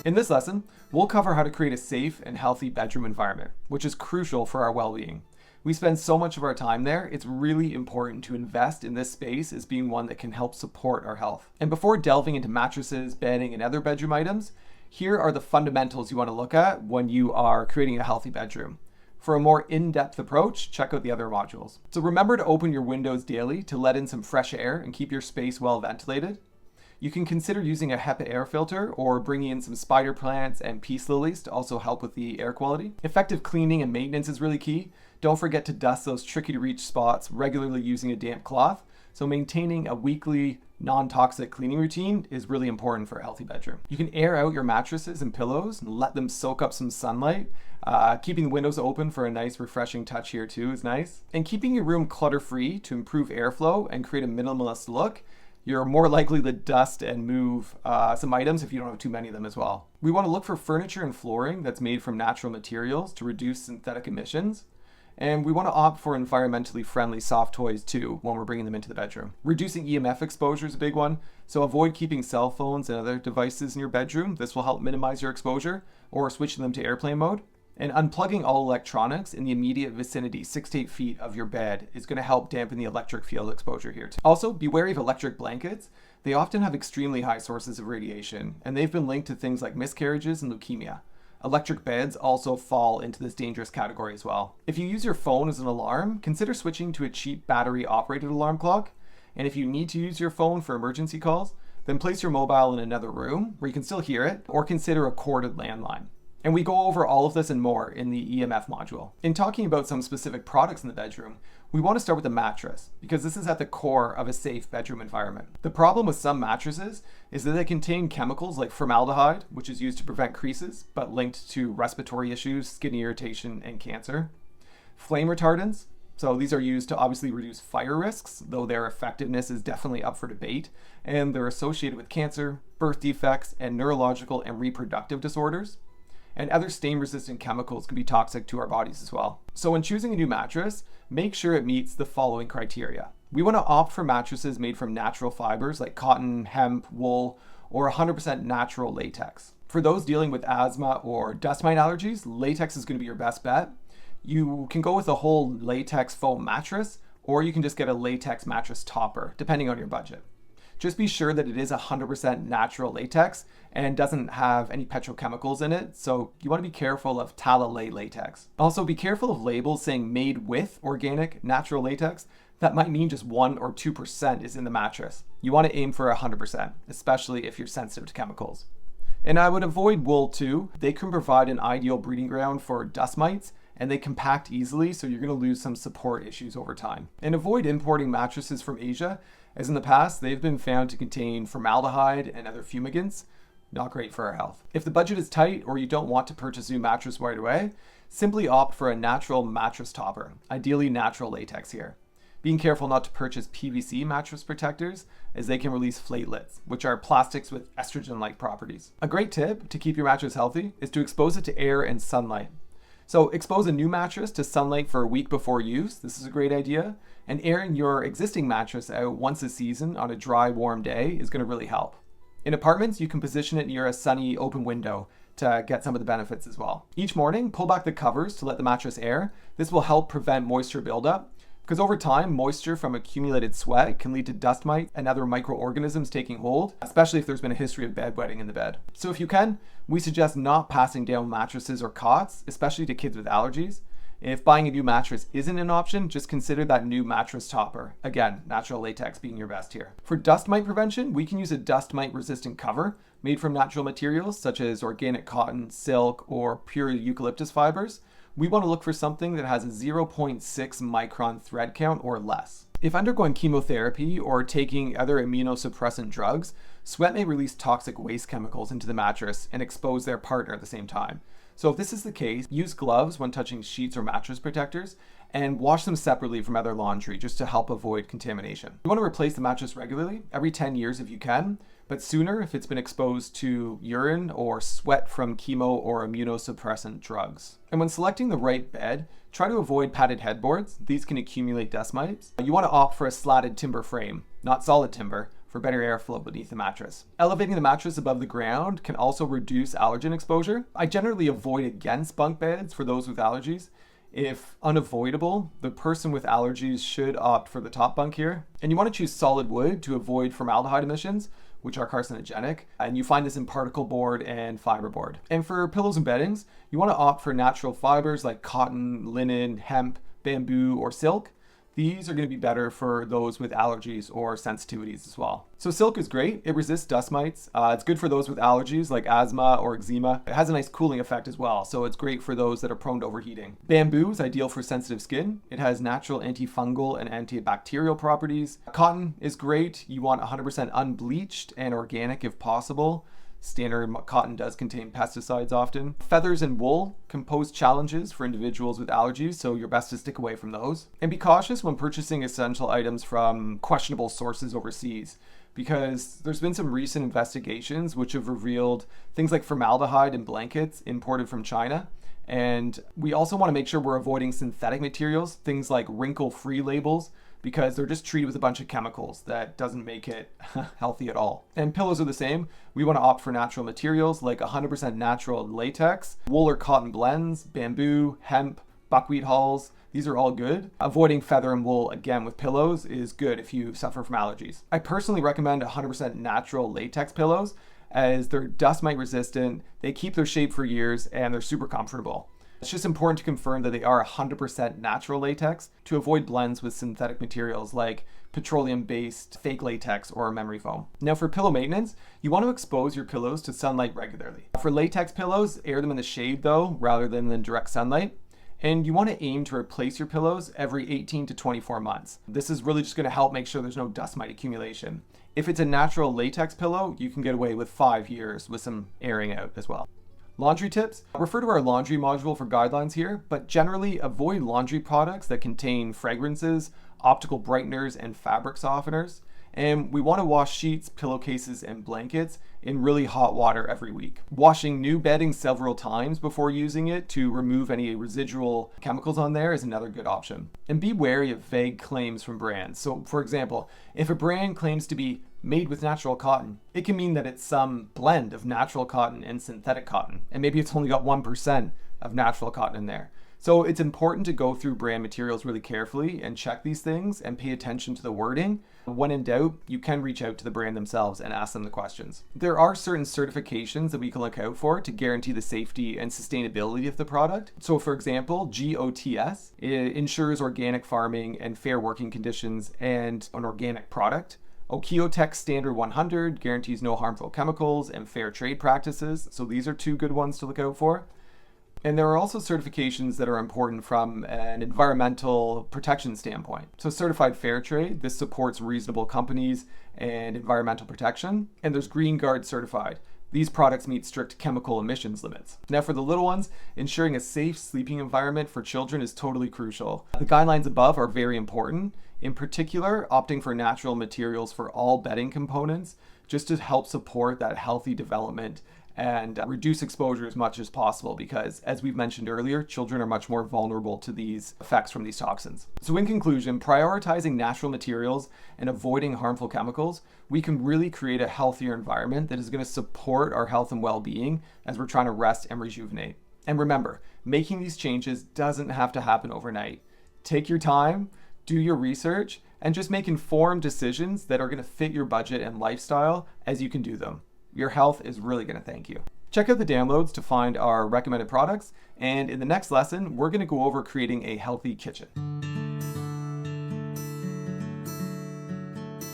In this lesson, we'll cover how to create a safe and healthy bedroom environment, which is crucial for our well-being. We spend so much of our time there, it's really important to invest in this space as being one that can help support our health. And before delving into mattresses, bedding, and other bedroom items, here are the fundamentals you want to look at when you are creating a healthy bedroom. For a more in-depth approach, check out the other modules. So remember to open your windows daily to let in some fresh air and keep your space well ventilated. You can consider using a HEPA air filter or bringing in some spider plants and peace lilies to also help with the air quality. Effective cleaning and maintenance is really key. Don't forget to dust those tricky to reach spots regularly using a damp cloth. So maintaining a weekly non-toxic cleaning routine is really important for a healthy bedroom. You can air out your mattresses and pillows and let them soak up some sunlight. Keeping the windows open for a nice refreshing touch here too is nice. And keeping your room clutter-free to improve airflow and create a minimalist look. You're more likely to dust and move some items if you don't have too many of them as well. We want to look for furniture and flooring that's made from natural materials to reduce synthetic emissions. And we want to opt for environmentally friendly soft toys too when we're bringing them into the bedroom. Reducing EMF exposure is a big one, so avoid keeping cell phones and other devices in your bedroom. This will help minimize your exposure, or switching them to airplane mode. And unplugging all electronics in the immediate vicinity, 6 to 8 feet of your bed, is going to help dampen the electric field exposure here too. Also, be wary of electric blankets. They often have extremely high sources of radiation, and they've been linked to things like miscarriages and leukemia. Electric beds also fall into this dangerous category as well. If you use your phone as an alarm, consider switching to a cheap battery-operated alarm clock. And if you need to use your phone for emergency calls, then place your mobile in another room where you can still hear it, or consider a corded landline. And we go over all of this and more in the EMF module. In talking about some specific products in the bedroom, we want to start with the mattress, because this is at the core of a safe bedroom environment. The problem with some mattresses is that they contain chemicals like formaldehyde, which is used to prevent creases, but linked to respiratory issues, skin irritation, and cancer. Flame retardants, so these are used to obviously reduce fire risks, though their effectiveness is definitely up for debate, and they're associated with cancer, birth defects, and neurological and reproductive disorders. And other stain-resistant chemicals can be toxic to our bodies as well. So when choosing a new mattress, make sure it meets the following criteria. We want to opt for mattresses made from natural fibers like cotton, hemp, wool, or 100% natural latex. For those dealing with asthma or dust mite allergies, latex is going to be your best bet. You can go with a whole latex foam mattress, or you can just get a latex mattress topper, depending on your budget. Just be sure that it is 100% natural latex and doesn't have any petrochemicals in it, so you want to be careful of Talalay latex. Also, be careful of labels saying made with organic natural latex. That might mean just 1 or 2% is in the mattress. You want to aim for 100%, especially if you're sensitive to chemicals. And I would avoid wool too. They can provide an ideal breeding ground for dust mites, and they compact easily, so you're going to lose some support issues over time. And avoid importing mattresses from Asia, as in the past, they've been found to contain formaldehyde and other fumigants. Not great for our health. If the budget is tight or you don't want to purchase a new mattress right away, simply opt for a natural mattress topper, ideally natural latex here. Being careful not to purchase PVC mattress protectors, as they can release platelets, which are plastics with estrogen-like properties. A great tip to keep your mattress healthy is to expose it to air and sunlight. So expose a new mattress to sunlight for a week before use. This is a great idea. And airing your existing mattress out once a season on a dry, warm day is going to really help. In apartments, you can position it near a sunny, open window to get some of the benefits as well. Each morning, pull back the covers to let the mattress air. This will help prevent moisture buildup, because over time, moisture from accumulated sweat can lead to dust mites and other microorganisms taking hold, especially if there's been a history of bedwetting in the bed. So if you can, we suggest not passing down mattresses or cots, especially to kids with allergies. If buying a new mattress isn't an option, just consider that new mattress topper. Again, natural latex being your best here. For dust mite prevention, we can use a dust mite resistant cover made from natural materials such as organic cotton, silk, or pure eucalyptus fibers. We want to look for something that has a 0.6 micron thread count or less. If undergoing chemotherapy or taking other immunosuppressant drugs, sweat may release toxic waste chemicals into the mattress and expose their partner at the same time. So if this is the case, use gloves when touching sheets or mattress protectors and wash them separately from other laundry just to help avoid contamination. You want to replace the mattress regularly, every 10 years if you can, but sooner if it's been exposed to urine or sweat from chemo or immunosuppressant drugs. And when selecting the right bed, try to avoid padded headboards. These can accumulate dust mites. You want to opt for a slatted timber frame, not solid timber, for better airflow beneath the mattress. Elevating the mattress above the ground can also reduce allergen exposure. I generally avoid against bunk beds for those with allergies. If unavoidable, the person with allergies should opt for the top bunk here. And you want to choose solid wood to avoid formaldehyde emissions, which are carcinogenic. And you find this in particle board and fiberboard. And for pillows and beddings, you want to opt for natural fibers like cotton, linen, hemp, bamboo, or silk. These are going to be better for those with allergies or sensitivities as well. So silk is great. It resists dust mites. It's good for those with allergies like asthma or eczema. It has a nice cooling effect as well, so it's great for those that are prone to overheating. Bamboo is ideal for sensitive skin. It has natural antifungal and antibacterial properties. Cotton is great. You want 100% unbleached and organic if possible. Standard cotton does contain pesticides often. Feathers and wool can pose challenges for individuals with allergies, so you're best to stick away from those. And be cautious when purchasing essential items from questionable sources overseas, because there's been some recent investigations which have revealed things like formaldehyde in blankets imported from China. And we also want to make sure we're avoiding synthetic materials, things like wrinkle-free labels, because they're just treated with a bunch of chemicals that doesn't make it healthy at all. And pillows are the same. We want to opt for natural materials like 100% natural latex, wool or cotton blends, bamboo, hemp, buckwheat hulls. These are all good. Avoiding feather and wool, again, with pillows is good if you suffer from allergies. I personally recommend 100% natural latex pillows as they're dust mite resistant, they keep their shape for years, and they're super comfortable. It's just important to confirm that they are 100% natural latex to avoid blends with synthetic materials like petroleum-based fake latex or memory foam. Now for pillow maintenance, you want to expose your pillows to sunlight regularly. For latex pillows, air them in the shade though, rather than in direct sunlight. And you want to aim to replace your pillows every 18 to 24 months. This is really just going to help make sure there's no dust mite accumulation. If it's a natural latex pillow, you can get away with 5 years with some airing out as well. Laundry tips. Refer to our laundry module for guidelines here, but generally avoid laundry products that contain fragrances, optical brighteners, and fabric softeners. And we want to wash sheets, pillowcases, and blankets in really hot water every week. Washing new bedding several times before using it to remove any residual chemicals on there is another good option. And be wary of vague claims from brands. So for example, if a brand claims to be made with natural cotton, it can mean that it's some blend of natural cotton and synthetic cotton. And maybe it's only got 1% of natural cotton in there. So it's important to go through brand materials really carefully and check these things and pay attention to the wording. When in doubt, you can reach out to the brand themselves and ask them the questions. There are certain certifications that we can look out for to guarantee the safety and sustainability of the product. So for example, GOTS ensures organic farming and fair working conditions and an organic product. Okeotech Standard 100 guarantees no harmful chemicals and fair trade practices. So these are two good ones to look out for. And there are also certifications that are important from an environmental protection standpoint. So certified fair trade, this supports reasonable companies and environmental protection. And there's Green Guard certified. These products meet strict chemical emissions limits. Now for the little ones, ensuring a safe sleeping environment for children is totally crucial. The guidelines above are very important. In particular, opting for natural materials for all bedding components, just to help support that healthy development and reduce exposure as much as possible, because as we've mentioned earlier, children are much more vulnerable to these effects from these toxins. So in conclusion, prioritizing natural materials and avoiding harmful chemicals, we can really create a healthier environment that is going to support our health and well-being as we're trying to rest and rejuvenate. And remember, making these changes doesn't have to happen overnight. Take your time, do your research, and just make informed decisions that are going to fit your budget and lifestyle as you can do them. Your health is really going to thank you. Check out the downloads to find our recommended products, and in the next lesson, we're going to go over creating a healthy kitchen.